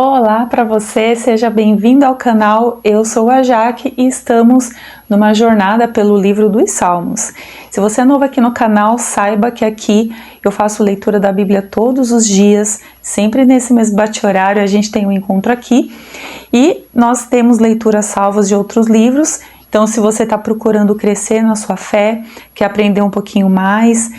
Olá para você, seja bem-vindo ao canal. Eu sou a Jaque e estamos numa jornada pelo livro dos Salmos. Se você é novo aqui no canal, saiba que aqui eu faço leitura da Bíblia todos os dias, sempre nesse mesmo bate-horário a gente tem um encontro aqui e nós temos leituras salvas de outros livros. Então, se você está procurando crescer na sua fé, quer aprender um pouquinho mais,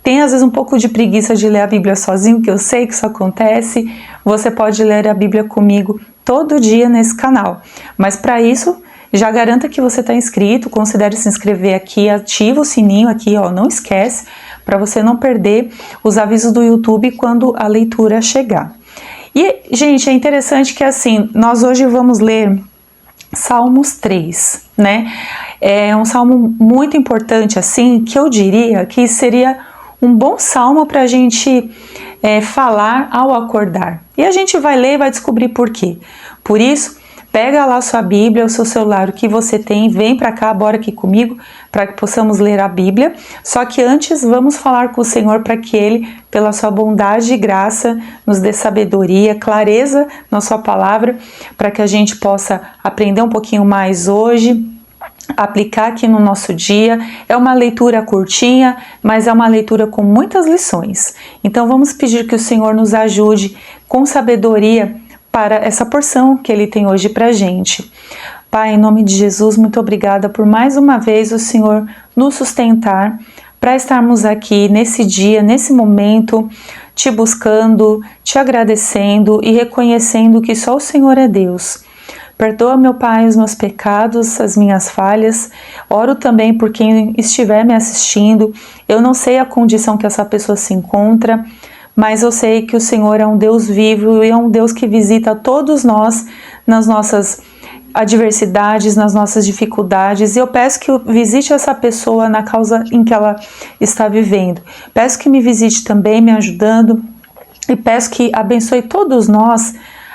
tem às vezes um pouco de preguiça de ler a Bíblia sozinho, que eu sei que isso acontece, você pode ler a Bíblia comigo todo dia nesse canal. Mas para isso, já garanta que você está inscrito, considere se inscrever aqui, ativa o sininho aqui, ó, não esquece, para você não perder os avisos do YouTube quando a leitura chegar. E, gente, é interessante que assim, nós hoje vamos ler Salmos 3, né? É um salmo muito importante, assim, que eu diria que seria um bom salmo para a gente falar ao acordar. E a gente vai ler e vai descobrir por quê. Por isso, pega lá sua Bíblia, o seu celular, o que você tem, vem para cá, bora aqui comigo, para que possamos ler a Bíblia. Só que antes, vamos falar com o Senhor para que Ele, pela sua bondade e graça, nos dê sabedoria, clareza na sua palavra, para que a gente possa aprender um pouquinho mais hoje, aplicar aqui no nosso dia. É uma leitura curtinha, mas é uma leitura com muitas lições. Então vamos pedir que o Senhor nos ajude com sabedoria para essa porção que Ele tem hoje para a gente. Pai, em nome de Jesus, muito obrigada por mais uma vez o Senhor nos sustentar para estarmos aqui nesse dia, nesse momento, te buscando, te agradecendo e reconhecendo que só o Senhor é Deus. Perdoa, meu Pai, os meus pecados, as minhas falhas. Oro também por quem estiver me assistindo. Eu não sei a condição que essa pessoa se encontra, mas eu sei que o Senhor é um Deus vivo e é um Deus que visita todos nós nas nossas adversidades, nas nossas dificuldades. E eu peço que visite essa pessoa na causa em que ela está vivendo. Peço que me visite também, me ajudando. E peço que abençoe todos nós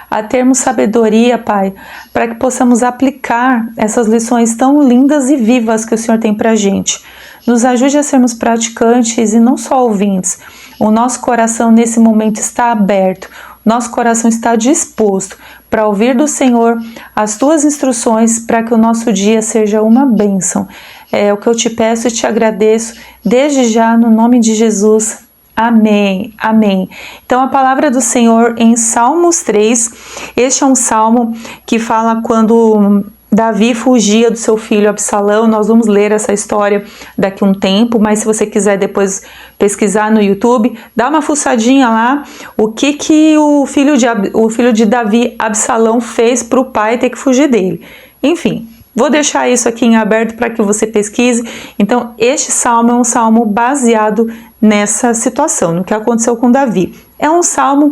a termos sabedoria, Pai, para que possamos aplicar essas lições tão lindas e vivas que o Senhor tem para a gente. Nos ajude a sermos praticantes e não só ouvintes. O nosso coração nesse momento está aberto, nosso coração está disposto para ouvir do Senhor as Tuas instruções para que o nosso dia seja uma bênção. É o que eu te peço e te agradeço desde já no nome de Jesus. Amém, amém. Então a palavra do Senhor em Salmos 3, este é um salmo que fala quando Davi fugia do seu filho Absalão. Nós vamos ler essa história daqui a um tempo, mas se você quiser depois pesquisar no YouTube, dá uma fuçadinha lá, o que o filho de Davi, Absalão, fez para o pai ter que fugir dele. Enfim, vou deixar isso aqui em aberto para que você pesquise. Então, este salmo é um salmo baseado nessa situação, no que aconteceu com Davi. É um salmo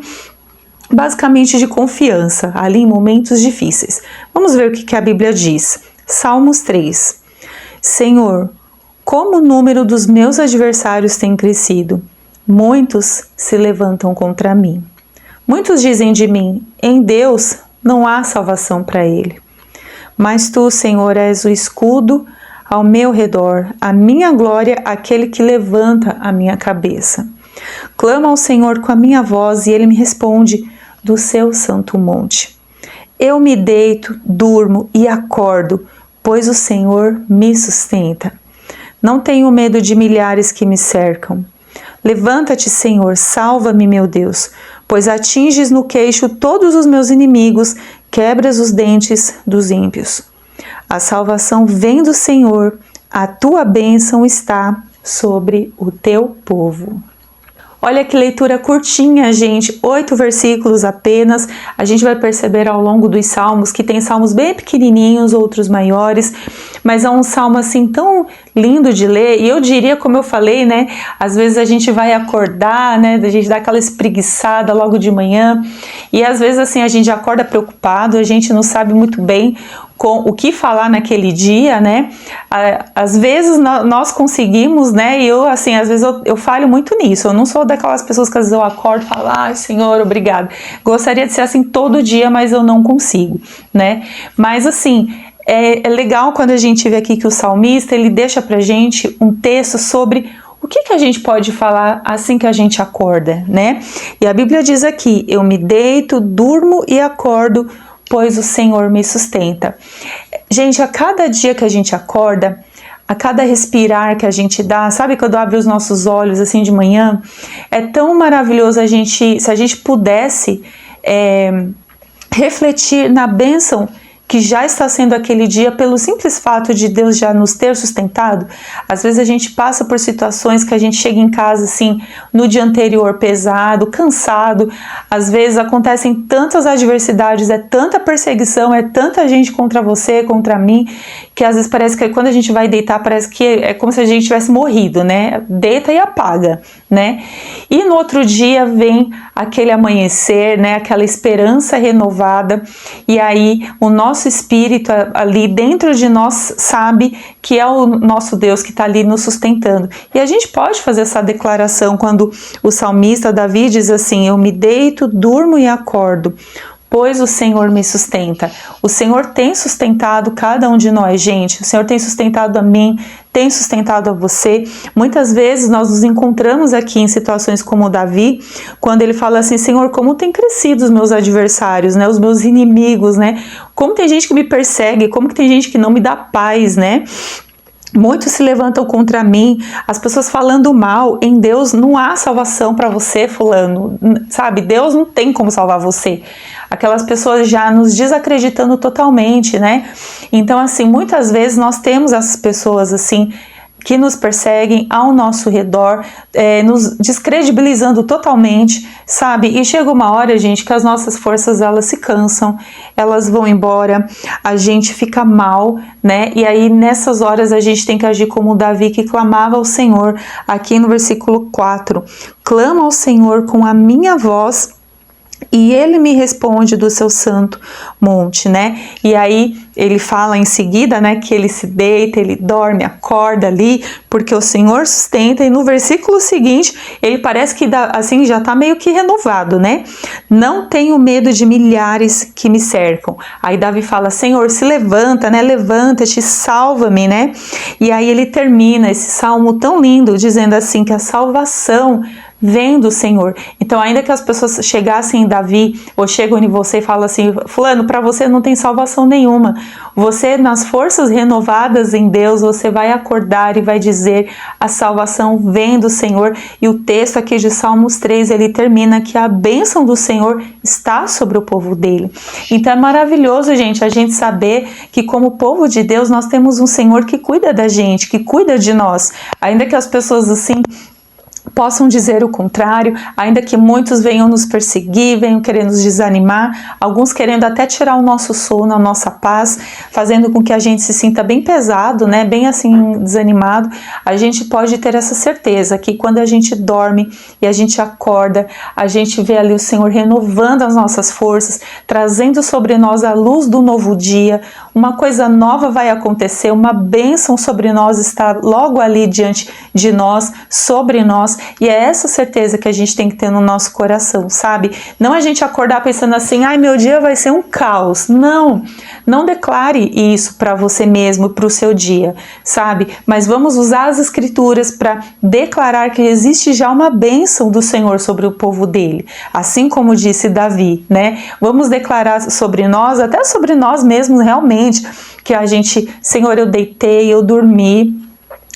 basicamente de confiança, ali em momentos difíceis. Vamos ver o que a Bíblia diz. Salmos 3. Senhor, como o número dos meus adversários tem crescido, muitos se levantam contra mim. Muitos dizem de mim, em Deus não há salvação para ele. Mas tu, Senhor, és o escudo ao meu redor, a minha glória, aquele que levanta a minha cabeça. Clamo ao Senhor com a minha voz e Ele me responde do seu santo monte. Eu me deito, durmo e acordo, pois o Senhor me sustenta. Não tenho medo de milhares que me cercam. Levanta-te, Senhor, salva-me, meu Deus, pois atinges no queixo todos os meus inimigos, quebras os dentes dos ímpios. A salvação vem do Senhor, a tua bênção está sobre o teu povo. Olha que leitura curtinha, gente, 8 versículos apenas. A gente vai perceber ao longo dos salmos que tem salmos bem pequenininhos, outros maiores, mas é um salmo assim tão lindo de ler. E eu diria, como eu falei, né, às vezes a gente vai acordar, né, a gente dá aquela espreguiçada logo de manhã e às vezes assim a gente acorda preocupado, a gente não sabe muito bem com o que falar naquele dia, né? Às vezes nós conseguimos, né? E eu, assim, às vezes eu falho muito nisso. Eu não sou daquelas pessoas que às vezes eu acordo e falo, ai, Senhor, obrigado. Gostaria de ser assim todo dia, mas eu não consigo, né? Mas, assim, é legal quando a gente vê aqui que o salmista, ele deixa pra gente um texto sobre o que a gente pode falar assim que a gente acorda, né? E a Bíblia diz aqui: eu me deito, durmo e acordo, pois o Senhor me sustenta. Gente, a cada dia que a gente acorda, a cada respirar que a gente dá, sabe quando abre os nossos olhos assim de manhã? É tão maravilhoso se a gente pudesse refletir na bênção que já está sendo aquele dia pelo simples fato de Deus já nos ter sustentado. Às vezes a gente passa por situações que a gente chega em casa assim, no dia anterior pesado, cansado, às vezes acontecem tantas adversidades, é tanta perseguição, é tanta gente contra você, contra mim, que às vezes parece que quando a gente vai deitar, parece que é como se a gente tivesse morrido, né? Deita e apaga, né? E no outro dia vem aquele amanhecer, né? Aquela esperança renovada, e aí o nosso espírito ali dentro de nós sabe que é o nosso Deus que está ali nos sustentando. E a gente pode fazer essa declaração quando o salmista Davi diz assim: eu me deito, durmo e acordo, pois o Senhor me sustenta. O Senhor tem sustentado cada um de nós, gente. O Senhor tem sustentado a mim, tem sustentado a você. Muitas vezes nós nos encontramos aqui em situações como o Davi, quando ele fala assim: Senhor, como tem crescido os meus adversários, né? Os meus inimigos, né? Como tem gente que me persegue, como que tem gente que não me dá paz, né? Muitos se levantam contra mim, as pessoas falando mal. Em Deus não há salvação para você, fulano, sabe? Deus não tem como salvar você. Aquelas pessoas já nos desacreditando totalmente, né? Então, assim, muitas vezes nós temos essas pessoas, assim, que nos perseguem ao nosso redor, nos descredibilizando totalmente, sabe? E chega uma hora, gente, que as nossas forças, elas se cansam, elas vão embora, a gente fica mal, né? E aí nessas horas a gente tem que agir como o Davi, que clamava ao Senhor, aqui no versículo 4, clama ao Senhor com a minha voz, e ele me responde do seu santo monte, né? E aí ele fala em seguida, né, que ele se deita, ele dorme, acorda ali, porque o Senhor sustenta. E no versículo seguinte, ele parece que assim já tá meio que renovado, né? Não tenho medo de milhares que me cercam. Aí Davi fala: Senhor, se levanta, né? Levanta-te, salva-me, né? E aí ele termina esse salmo tão lindo, dizendo assim que a salvação vem do Senhor. Então, ainda que as pessoas chegassem em Davi, ou chegam em você e falam assim: fulano, para você não tem salvação nenhuma. Você, nas forças renovadas em Deus, você vai acordar e vai dizer: a salvação vem do Senhor. E o texto aqui de Salmos 3, ele termina que a bênção do Senhor está sobre o povo dele. Então é maravilhoso, gente, a gente saber que como povo de Deus, nós temos um Senhor que cuida da gente, que cuida de nós. Ainda que as pessoas assim possam dizer o contrário, ainda que muitos venham nos perseguir, venham querer nos desanimar, alguns querendo até tirar o nosso sono, a nossa paz, fazendo com que a gente se sinta bem pesado, né, bem assim desanimado, a gente pode ter essa certeza que quando a gente dorme e a gente acorda, a gente vê ali o Senhor renovando as nossas forças, trazendo sobre nós a luz do novo dia, uma coisa nova vai acontecer, uma bênção sobre nós está logo ali diante de nós, sobre nós. E é essa certeza que a gente tem que ter no nosso coração, sabe? Não a gente acordar pensando assim: ai, meu dia vai ser um caos. Não, não declare isso para você mesmo, para o seu dia, sabe? Mas vamos usar as escrituras para declarar que existe já uma bênção do Senhor sobre o povo dele, assim como disse Davi, né? Vamos declarar sobre nós, até sobre nós mesmos realmente, que a gente: Senhor, eu deitei, eu dormi,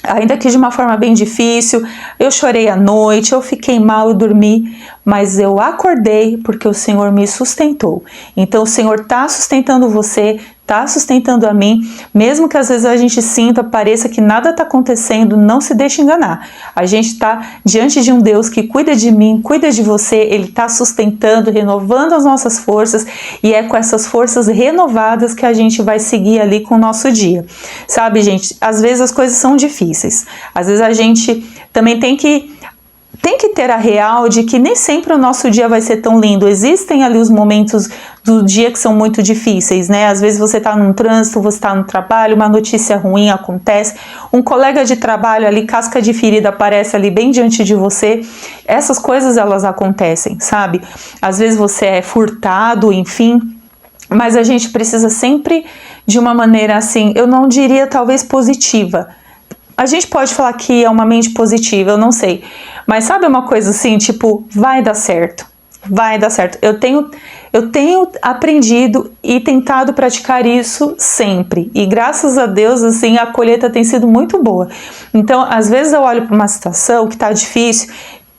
ainda que de uma forma bem difícil, eu chorei à noite, eu fiquei mal, eu dormi, mas eu acordei porque o Senhor me sustentou. Então o Senhor está sustentando você, está sustentando a mim, mesmo que às vezes a gente sinta, pareça que nada está acontecendo, não se deixe enganar. A gente está diante de um Deus que cuida de mim, cuida de você, Ele está sustentando, renovando as nossas forças, e é com essas forças renovadas que a gente vai seguir ali com o nosso dia. Sabe, gente, às vezes as coisas são difíceis, às vezes a gente também tem que ter a real de que nem sempre o nosso dia vai ser tão lindo. Existem ali os momentos do dia que são muito difíceis, né? Às vezes você está num trânsito, você está no trabalho, uma notícia ruim acontece, um colega de trabalho ali, casca de ferida, aparece ali bem diante de você. Essas coisas, elas acontecem, sabe? Às vezes você é furtado, enfim, mas a gente precisa sempre de uma maneira assim, eu não diria talvez positiva, a gente pode falar que é uma mente positiva, eu não sei. Mas sabe uma coisa assim, tipo, vai dar certo. Vai dar certo. Eu tenho aprendido e tentado praticar isso sempre. E graças a Deus, assim, a colheita tem sido muito boa. Então, às vezes eu olho para uma situação que tá difícil,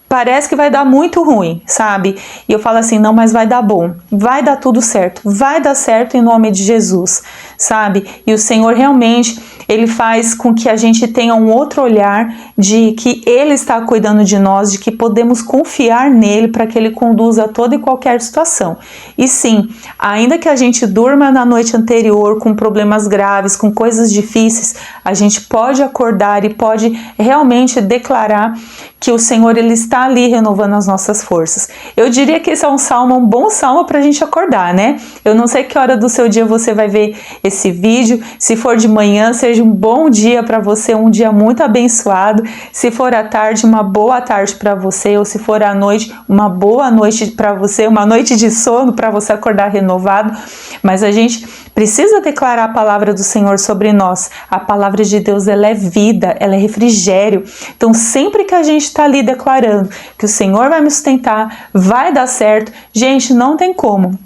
parece que vai dar muito ruim, sabe? E eu falo assim, não, mas vai dar bom, vai dar tudo certo, vai dar certo em nome de Jesus, sabe? E o Senhor realmente, Ele faz com que a gente tenha um outro olhar de que Ele está cuidando de nós, de que podemos confiar nele para que Ele conduza toda e qualquer situação. E sim, ainda que a gente durma na noite anterior com problemas graves, com coisas difíceis, a gente pode acordar e pode realmente declarar que o Senhor, Ele está ali renovando as nossas forças. Eu diria que esse é um bom salmo para a gente acordar, né? Eu não sei que hora do seu dia você vai ver esse vídeo. Se for de manhã, seja um bom dia para você, um dia muito abençoado. Se for à tarde, uma boa tarde para você. Ou se for à noite, uma boa noite para você, uma noite de sono para você acordar renovado. Mas a gente precisa declarar a palavra do Senhor sobre nós. A palavra de Deus, ela é vida, ela é refrigério. Então, sempre que a gente está ali declarando que o Senhor vai me sustentar, vai dar certo, gente, não tem como.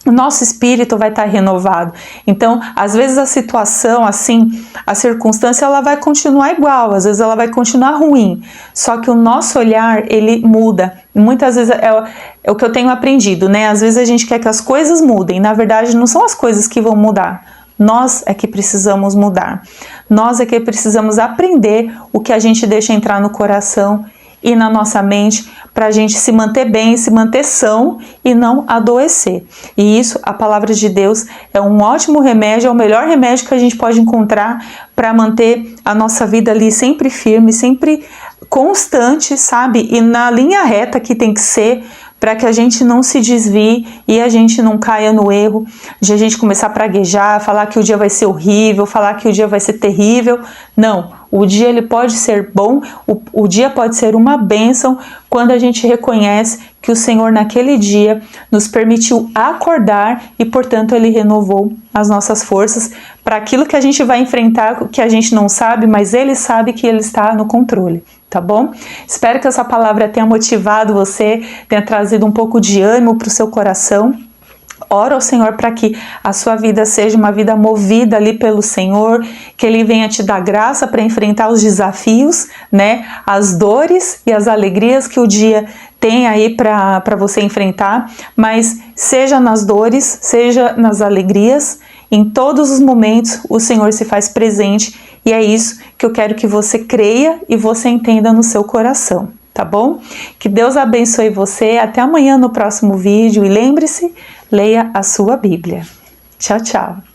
O nosso espírito vai estar renovado. Então, às vezes a situação, assim, a circunstância, ela vai continuar igual, às vezes ela vai continuar ruim. Só que o nosso olhar, ele muda. Muitas vezes é o que eu tenho aprendido, né? Às vezes a gente quer que as coisas mudem. Na verdade, não são as coisas que vão mudar. Nós é que precisamos mudar. Nós é que precisamos aprender o que a gente deixa entrar no coração e na nossa mente, para a gente se manter bem, se manter são e não adoecer. E isso, a palavra de Deus, é um ótimo remédio, é o melhor remédio que a gente pode encontrar para manter a nossa vida ali sempre firme, sempre constante, sabe? E na linha reta que tem que ser, para que a gente não se desvie e a gente não caia no erro de a gente começar a praguejar, falar que o dia vai ser horrível, falar que o dia vai ser terrível. Não, o dia ele pode ser bom, o dia pode ser uma bênção quando a gente reconhece que o Senhor naquele dia nos permitiu acordar e, portanto, Ele renovou as nossas forças para aquilo que a gente vai enfrentar, que a gente não sabe, mas Ele sabe que Ele está no controle. Tá bom? Espero que essa palavra tenha motivado você, tenha trazido um pouco de ânimo para o seu coração. Ora ao Senhor para que a sua vida seja uma vida movida ali pelo Senhor, que Ele venha te dar graça para enfrentar os desafios, né? As dores e as alegrias que o dia tem aí para você enfrentar, mas seja nas dores, seja nas alegrias, em todos os momentos o Senhor se faz presente e é isso que eu quero que você creia e você entenda no seu coração, tá bom? Que Deus abençoe você, até amanhã no próximo vídeo e lembre-se, leia a sua Bíblia. Tchau, tchau!